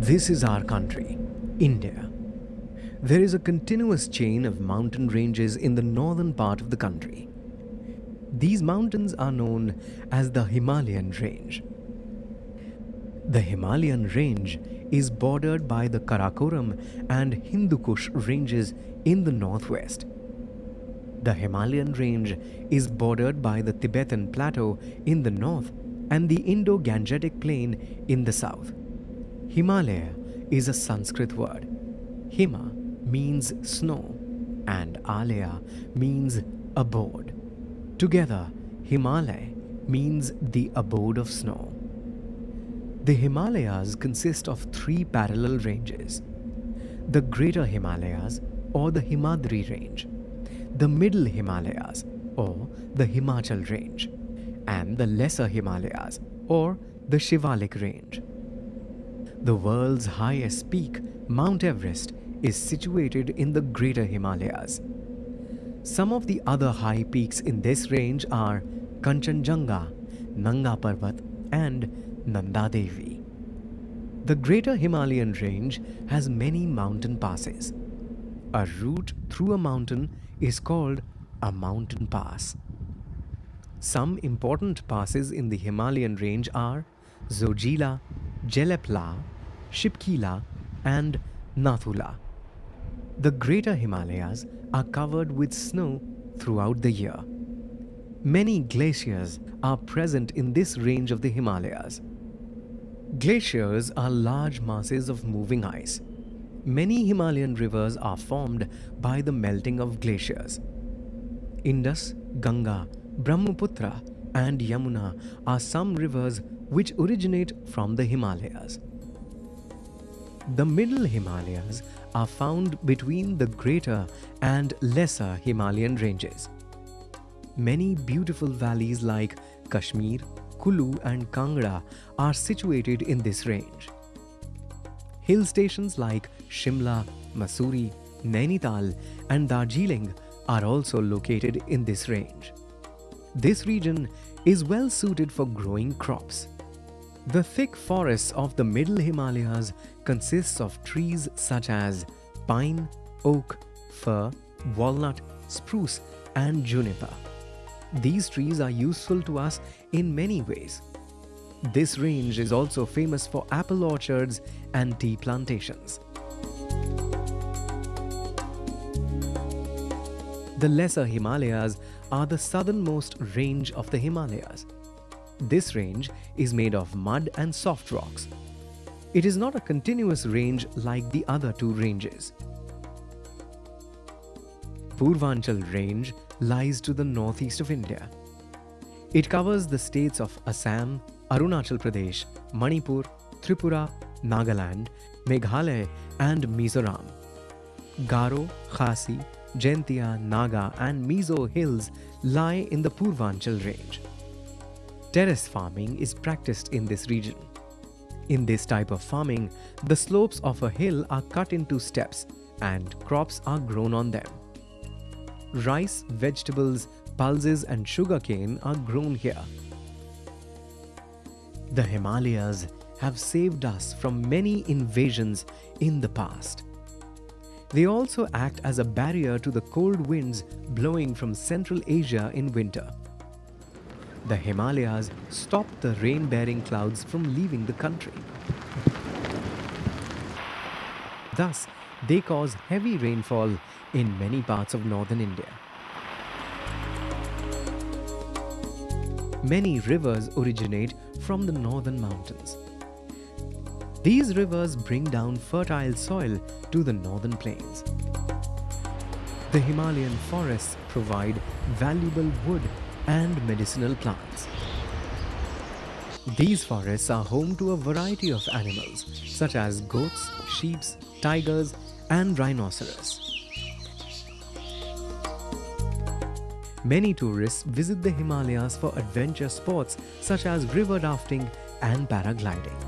This is our country, India. There is a continuous chain of mountain ranges in the northern part of the country. These mountains are known as the Himalayan range. The Himalayan range is bordered by the Karakoram and Hindu Kush ranges in the northwest. The Himalayan range is bordered by the Tibetan Plateau in the north and the Indo-Gangetic Plain in the south. Himalaya is a Sanskrit word. Hima means snow and Alaya means abode. Together, Himalaya means the abode of snow. The Himalayas consist of three parallel ranges: the Greater Himalayas or the Himadri range, the Middle Himalayas or the Himachal range, and the Lesser Himalayas or the Shivalik range. The world's highest peak, Mount Everest, is situated in the Greater Himalayas. Some of the other high peaks in this range are Kanchenjunga, Nanga Parbat, and Nanda Devi. The Greater Himalayan range has many mountain passes. A route through a mountain is called a mountain pass. Some important passes in the Himalayan range are Zojila, Jelepla, Shipkila, and Nathula. The Greater Himalayas are covered with snow throughout the year. Many glaciers are present in this range of the Himalayas. Glaciers are large masses of moving ice. Many Himalayan rivers are formed by the melting of glaciers. Indus, Ganga, Brahmaputra, and Yamuna are some rivers which originate from the Himalayas. The Middle Himalayas are found between the Greater and Lesser Himalayan ranges. Many beautiful valleys like Kashmir, Kulu, and Kangra are situated in this range. Hill stations like Shimla, Mussoorie, Nainital, and Darjeeling are also located in this range. This region is well suited for growing crops. The thick forests of the Middle Himalayas consists of trees such as pine, oak, fir, walnut, spruce, and juniper. These trees are useful to us in many ways. This range is also famous for apple orchards and tea plantations. The Lesser Himalayas are the southernmost range of the Himalayas. This range is made of mud and soft rocks. It is not a continuous range like the other two ranges. Purvanchal range lies to the northeast of India. It covers the states of Assam, Arunachal Pradesh, Manipur, Tripura, Nagaland, Meghalaya, and Mizoram. Garo, Khasi, Jaintia, Naga, and Mizo hills lie in the Purvanchal range. Terrace farming is practiced in this region. In this type of farming, the slopes of a hill are cut into steps and crops are grown on them. Rice, vegetables, pulses, and sugarcane are grown here. The Himalayas have saved us from many invasions in the past. They also act as a barrier to the cold winds blowing from Central Asia in winter. The Himalayas stop the rain-bearing clouds from leaving the country. Thus, they cause heavy rainfall in many parts of northern India. Many rivers originate from the northern mountains. These rivers bring down fertile soil to the northern plains. The Himalayan forests provide valuable wood and medicinal plants. These forests are home to a variety of animals such as goats, sheep, tigers, and rhinoceros. Many tourists visit the Himalayas for adventure sports such as river rafting and paragliding.